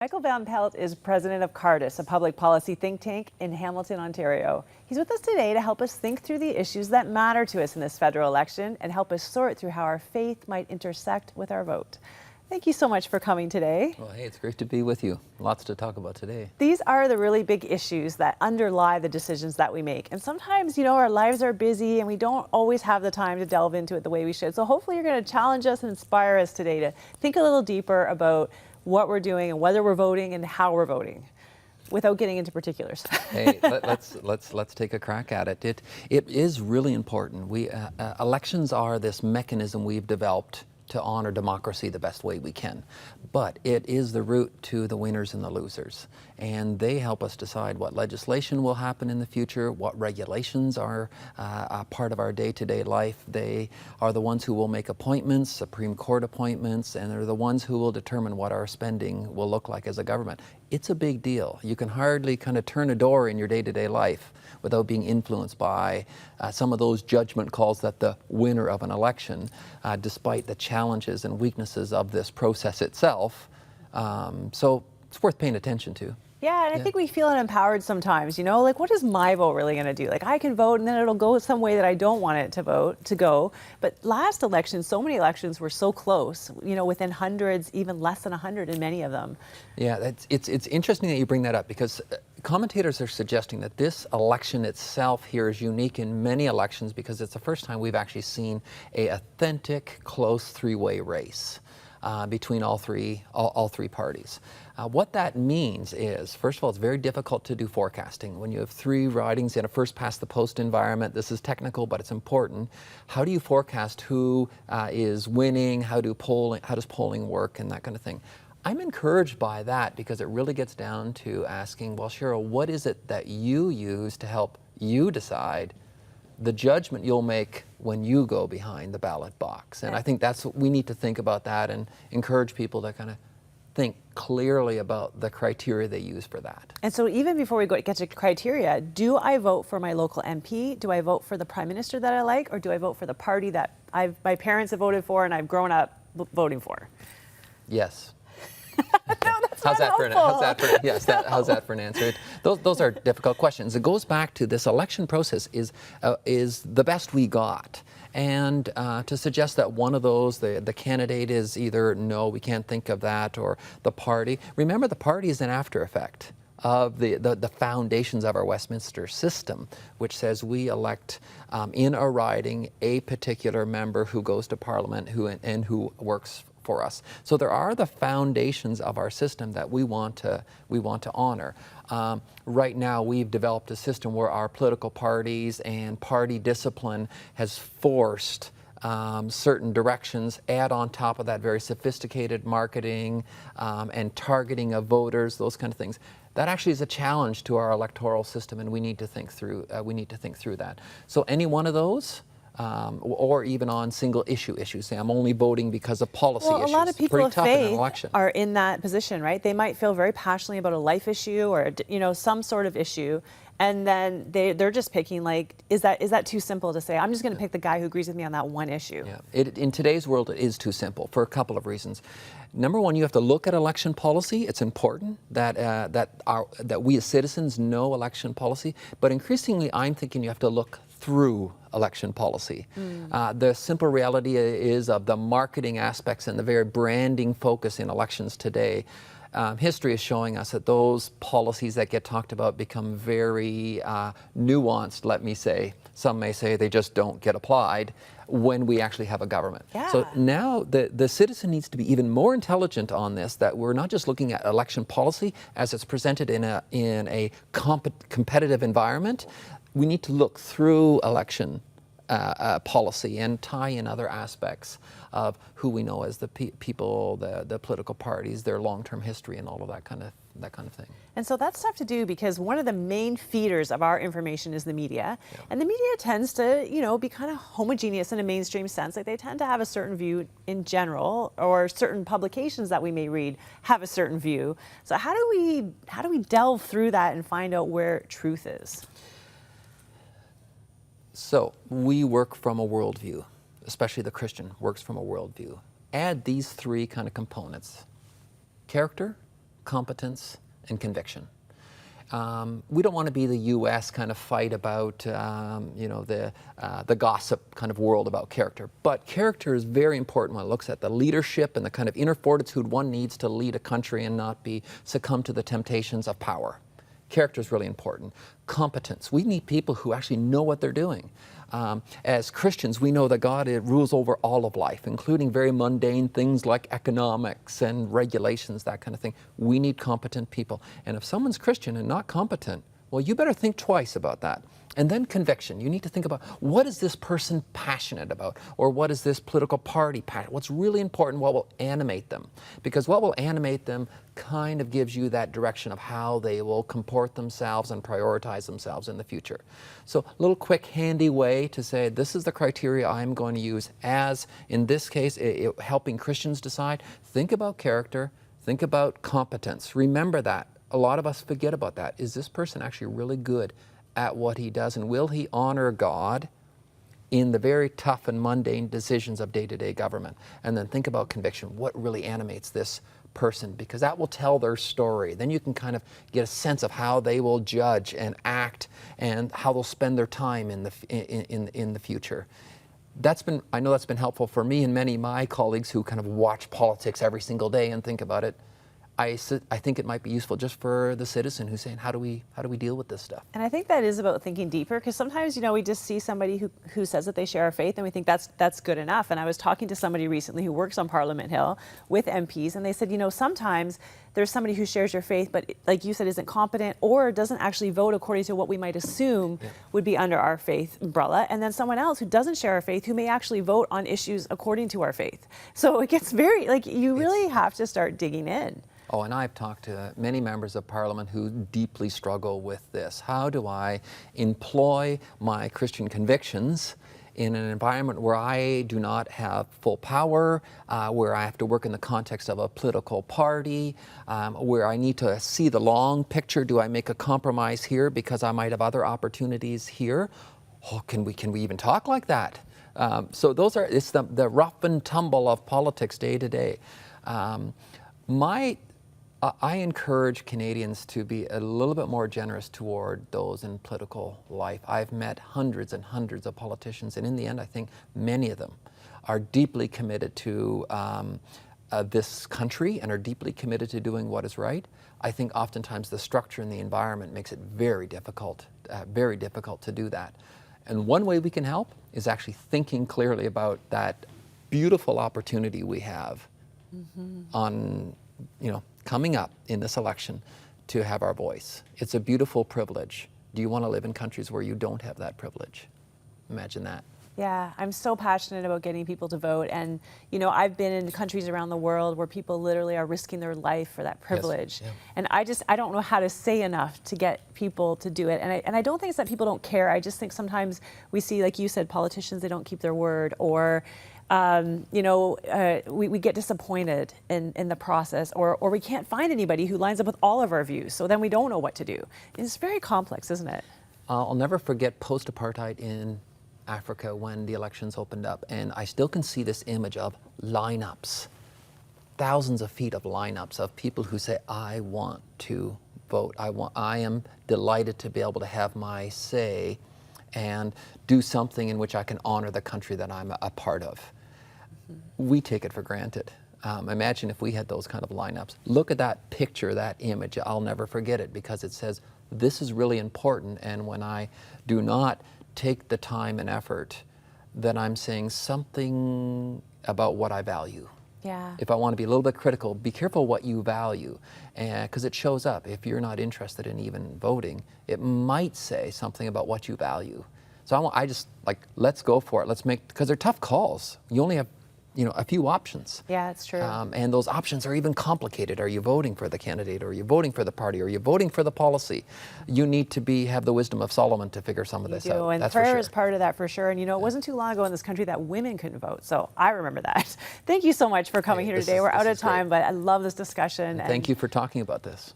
Michael Van Pelt is President of Cardus, a public policy think tank in Hamilton, Ontario. He's with us today to help us think through the issues that matter to us in this federal election and help us sort through how our faith might intersect with our vote. Thank you so much for coming today. Well, hey, it's great to be with you. Lots to talk about today. These are the really big issues that underlie the decisions that we make. And sometimes, our lives are busy and we don't always have the time to delve into it the way we should. So hopefully you're going to challenge us and inspire us today to think a little deeper about what we're doing and whether we're voting and how we're voting, without getting into particulars. Hey, let's take a crack at it. It is really important. Elections are this mechanism we've developed to honor democracy the best way we can. But it is the route to the winners and the losers. And they help us decide what legislation will happen in the future, what regulations are a part of our day-to-day life. They are the ones who will make appointments, Supreme Court appointments, and they're the ones who will determine what our spending will look like as a government. It's a big deal. You can hardly kind of turn a door in your day-to-day life without being influenced by some of those judgment calls that the winner of an election, despite the challenges and weaknesses of this process itself. So it's worth paying attention to. Yeah, and I think we feel empowered sometimes, like what is my vote really going to do? Like I can vote and then it'll go some way that I don't want it to go. But last election, so many elections were so close, within hundreds, even less than 100 in many of them. Yeah, it's interesting that you bring that up because commentators are suggesting that this election itself here is unique in many elections because it's the first time we've actually seen an authentic, close three-way race between all three parties. What that means is, first of all, it's very difficult to do forecasting. When you have three ridings in a first-past-the-post environment, this is technical, but it's important. How do you forecast who is winning? How does polling work and that kind of thing? I'm encouraged by that because it really gets down to asking, well, Cheryl, what is it that you use to help you decide the judgment you'll make when you go behind the ballot box? And I think we need to think about that and encourage people to kind of think clearly about the criteria they use for that. And so even before we get to criteria, do I vote for my local MP? Do I vote for the Prime Minister that I like? Or do I vote for the party that my parents have voted for and I've grown up voting for? Yes. How's that for an answer? Those are difficult questions. It goes back to this election process is the best we got. And to suggest that one of those, the candidate is either no, we can't think of that, or the party. Remember, the party is an after effect of the foundations of our Westminster system, which says we elect in a riding a particular member who goes to Parliament who works for us. So there are the foundations of our system that we want to honor. Right now, we've developed a system where our political parties and party discipline has forced certain directions. Add on top of that very sophisticated marketing and targeting of voters, those kind of things. That actually is a challenge to our electoral system, and we need to think through. That. So any one of those. Or even on single issues. Say, I'm only voting because of policy issues. Well, a lot of people of faith in are in that position, right? They might feel very passionately about a life issue or, some sort of issue. And then they're just picking, is that too simple to say, I'm just going to pick the guy who agrees with me on that one issue? Yeah. In today's world, it is too simple for a couple of reasons. Number one, you have to look at election policy. It's important that we as citizens know election policy. But increasingly, I'm thinking you have to look through election policy. The simple reality is of the marketing aspects and the very branding focus in elections today. History is showing us that those policies that get talked about become very nuanced, let me say. Some may say they just don't get applied when we actually have a government. Yeah. So now the citizen needs to be even more intelligent on this, that we're not just looking at election policy as it's presented in a competitive environment. We need to look through election policy and tie in other aspects of who we know as the people, the political parties, their long-term history, and all of that kind of thing. And so that's tough to do because one of the main feeders of our information is the media. Yeah. And the media tends to, be kind of homogeneous in a mainstream sense. Like they tend to have a certain view in general, or certain publications that we may read have a certain view. So how do we delve through that and find out where truth is? So we work from a worldview, especially the Christian works from a worldview. Add these three kind of components: character, competence, and conviction. We don't want to be the U.S. kind of fight about, the gossip kind of world about character. But character is very important when it looks at the leadership and the kind of inner fortitude one needs to lead a country and not succumb to the temptations of power. Character is really important. Competence. We need people who actually know what they're doing. As Christians, we know that God rules over all of life, including very mundane things like economics and regulations, that kind of thing. We need competent people. And if someone's Christian and not competent, well, you better think twice about that. And then conviction. You need to think about, what is this person passionate about? Or what is this political party passionate? What's really important, what will animate them? Because what will animate them kind of gives you that direction of how they will comport themselves and prioritize themselves in the future. So a little quick handy way to say, this is the criteria I'm going to use as, in this case, helping Christians decide. Think about character, think about competence. Remember that. A lot of us forget about that. Is this person actually really good at what he does, and will he honor God in the very tough and mundane decisions of day-to-day government? And then think about conviction. What really animates this person? Because that will tell their story. Then you can kind of get a sense of how they will judge and act and how they'll spend their time in the future. I know that's been helpful for me and many of my colleagues who kind of watch politics every single day and think about it. I think it might be useful just for the citizen who's saying, how do we deal with this stuff? And I think that is about thinking deeper, because sometimes, we just see somebody who says that they share our faith and we think that's good enough. And I was talking to somebody recently who works on Parliament Hill with MPs, and they said, sometimes there's somebody who shares your faith, but like you said, isn't competent or doesn't actually vote according to what we might assume would be under our faith umbrella. And then someone else who doesn't share our faith, who may actually vote on issues according to our faith. So it gets very, you really have to start digging in. Oh, and I've talked to many members of Parliament who deeply struggle with this. How do I employ my Christian convictions in an environment where I do not have full power, where I have to work in the context of a political party, where I need to see the long picture? Do I make a compromise here because I might have other opportunities here? Oh, can we even talk like that? So it's the rough and tumble of politics day to day. I encourage Canadians to be a little bit more generous toward those in political life. I've met hundreds and hundreds of politicians, and in the end, I think many of them are deeply committed to this country and are deeply committed to doing what is right. I think oftentimes the structure and the environment makes it very difficult to do that. And one way we can help is actually thinking clearly about that beautiful opportunity we have on, coming up in this election to have our voice. It's a beautiful privilege. Do you want to live in countries where you don't have that privilege? Imagine that. Yeah, I'm so passionate about getting people to vote. And, I've been in countries around the world where people literally are risking their life for that privilege. Yes. Yeah. And I don't know how to say enough to get people to do it. And I don't think it's that people don't care. I just think sometimes we see, like you said, politicians, they don't keep their word, or we get disappointed in the process, or we can't find anybody who lines up with all of our views. So then we don't know what to do. It's very complex, isn't it? I'll never forget post-apartheid in Africa when the elections opened up, and I still can see this image of lineups, thousands of feet of lineups of people who say, I want to vote. I am delighted to be able to have my say and do something in which I can honor the country that I'm a part of. We take it for granted. Imagine if we had those kind of lineups. Look at that picture, that image. I'll never forget it, because it says, this is really important, and when I do not take the time and effort, then I'm saying something about what I value. Yeah. If I want to be a little bit critical, be careful what you value, because it shows up. If you're not interested in even voting, it might say something about what you value. So I just let's go for it. Because they're tough calls. You only have a few options. Yeah, it's true. And those options are even complicated. Are you voting for the candidate? Are you voting for the party? Are you voting for the policy? You need to have the wisdom of Solomon to figure some of this out. And that's prayer for sure. is part of that for sure. And it wasn't too long ago in this country that women couldn't vote. So I remember that. Thank you so much for coming here today. We're out of time, but I love this discussion. Thank you for talking about this.